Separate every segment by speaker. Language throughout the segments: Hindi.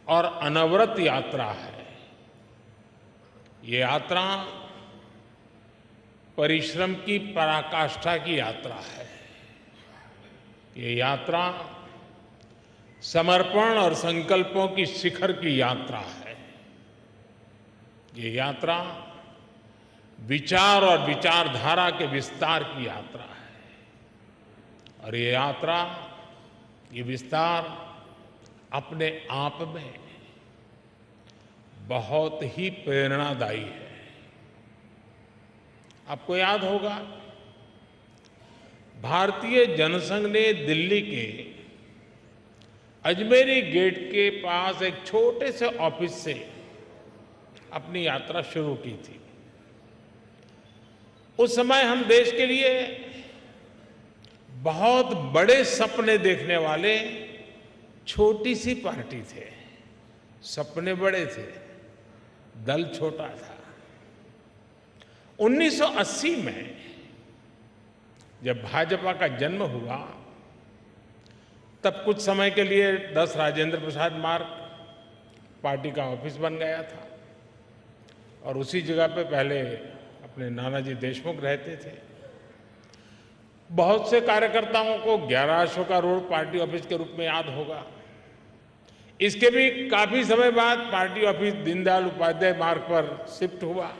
Speaker 1: और अनवरत यात्रा है। ये यात्रा परिश्रम की पराकाष्ठा की यात्रा है। ये यात्रा समर्पण और संकल्पों की शिखर की यात्रा है। ये यात्रा विचार और विचारधारा के विस्तार की यात्रा है। और ये यात्रा, ये विस्तार अपने आप में बहुत ही प्रेरणादायी है। आपको याद होगा, भारतीय जनसंघ ने दिल्ली के अजमेरी गेट के पास एक छोटे से ऑफिस से अपनी यात्रा शुरू की थी। उस समय हम देश के लिए बहुत बड़े सपने देखने वाले छोटी सी पार्टी थे। सपने बड़े थे, दल छोटा था। 1980 में जब भाजपा का जन्म हुआ, तब कुछ समय के लिए 10 राजेंद्र प्रसाद मार्ग पार्टी का ऑफिस बन गया था और उसी जगह पे पहले अपने नानाजी देशमुख रहते थे। बहुत से कार्यकर्ताओं को 11 अशोका रोड पार्टी ऑफिस के रूप में याद होगा। इसके भी काफी समय बाद पार्टी ऑफिस दीनदयाल उपाध्याय मार्ग पर शिफ्ट हुआ।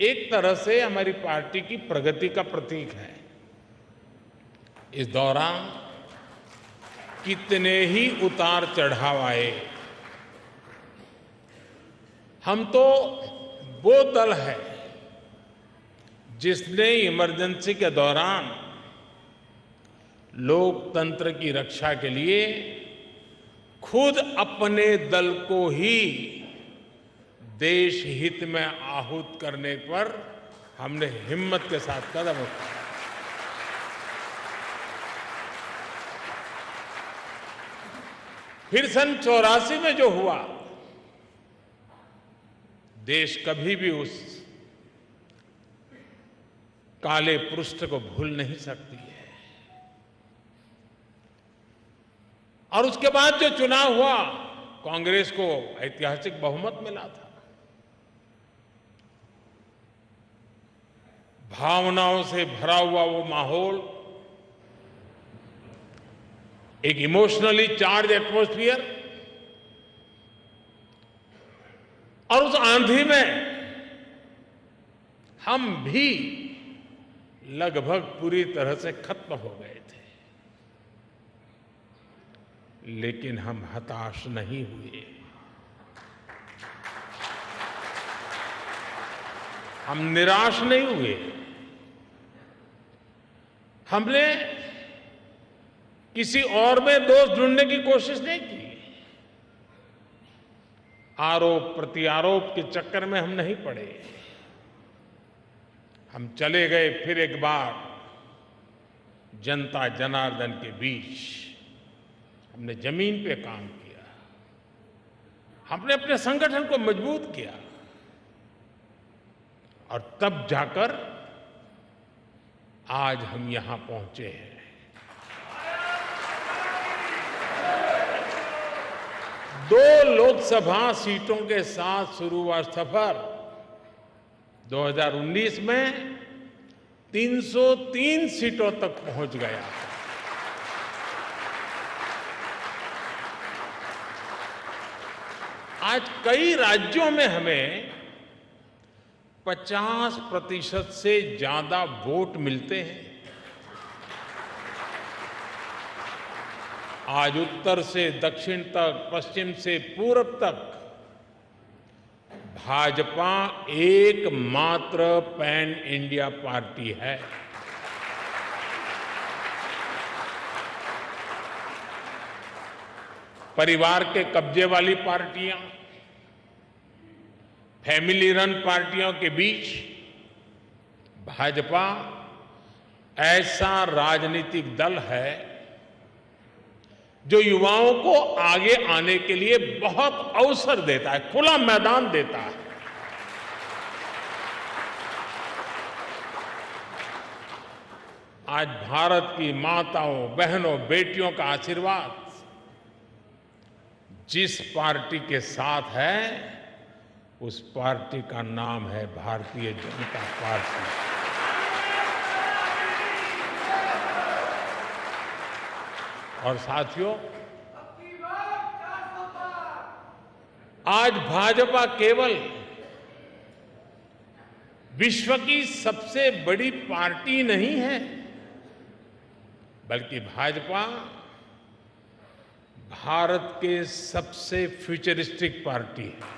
Speaker 1: एक तरह से हमारी पार्टी की प्रगति का प्रतीक है। इस दौरान कितने ही उतार चढ़ाव आए। हम तो वो दल है जिसने इमरजेंसी के दौरान लोकतंत्र की रक्षा के लिए खुद अपने दल को ही देश हित में आहूत करने पर हमने हिम्मत के साथ कदम उठाया। फिर सन 84 में जो हुआ, देश कभी भी उस काले पृष्ठ को भूल नहीं सकती है। और उसके बाद जो चुनाव हुआ, कांग्रेस को ऐतिहासिक बहुमत मिला था। भावनाओं से भरा हुआ वो माहौल, एक इमोशनली चार्ज एटमॉस्फियर, और उस आंधी में हम भी लगभग पूरी तरह से खत्म हो गए थे। लेकिन हम हताश नहीं हुए। हम निराश नहीं हुए। हमने किसी और में दोष ढूंढने की कोशिश नहीं की। आरोप प्रत्यारोप के चक्कर में हम नहीं पड़े। हम चले गए फिर एक बार जनता जनार्दन के बीच। हमने जमीन पे काम किया। हमने अपने संगठन को मजबूत किया और तब जाकर आज हम यहां पहुंचे हैं। दो लोकसभा सीटों के साथ शुरू हुआ सफर 2019 में 303 सीटों तक पहुंच गया। आज कई राज्यों में हमें 50% से ज्यादा वोट मिलते हैं। आज उत्तर से दक्षिण तक, पश्चिम से पूरब तक भाजपा एकमात्र पैन इंडिया पार्टी है। परिवार के कब्जे वाली पार्टियां, फैमिली रन पार्टियों के बीच भाजपा ऐसा राजनीतिक दल है जो युवाओं को आगे आने के लिए बहुत अवसर देता है, खुला मैदान देता है। आज भारत की माताओं, बहनों, बेटियों का आशीर्वाद जिस पार्टी के साथ है उस पार्टी का नाम है भारतीय जनता पार्टी। और साथियों, आज भाजपा केवल विश्व की सबसे बड़ी पार्टी नहीं है, बल्कि भाजपा भारत के सबसे फ्यूचरिस्टिक पार्टी है।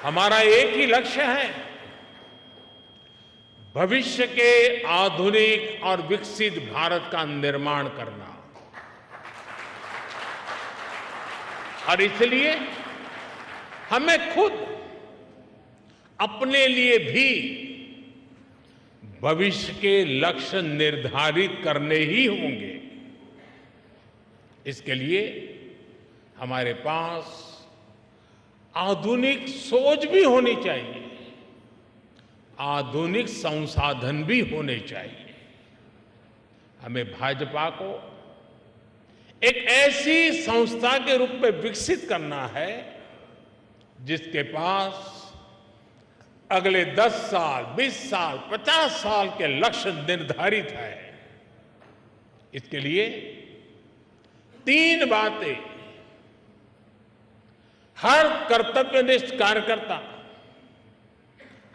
Speaker 1: हमारा एक ही लक्ष्य है, भविष्य के आधुनिक और विकसित भारत का निर्माण करना। और इसलिए हमें खुद अपने लिए भी भविष्य के लक्ष्य निर्धारित करने ही होंगे। इसके लिए हमारे पास आधुनिक सोच भी होनी चाहिए, आधुनिक संसाधन भी होने चाहिए। हमें भाजपा को एक ऐसी संस्था के रूप में विकसित करना है जिसके पास अगले 10 साल, 20 साल, 50 साल के लक्ष्य निर्धारित है। इसके लिए 3 बातें हर कर्तव्यनिष्ठ कार्यकर्ता,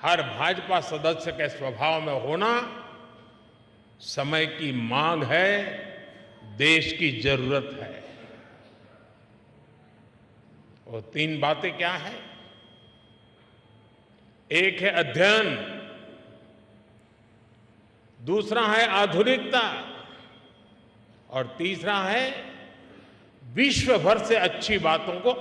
Speaker 1: हर भाजपा सदस्य के स्वभाव में होना समय की मांग है, देश की जरूरत है। वो 3 बातें क्या है? एक है अध्ययन, दूसरा है आधुनिकता और तीसरा है विश्व भर से अच्छी बातों को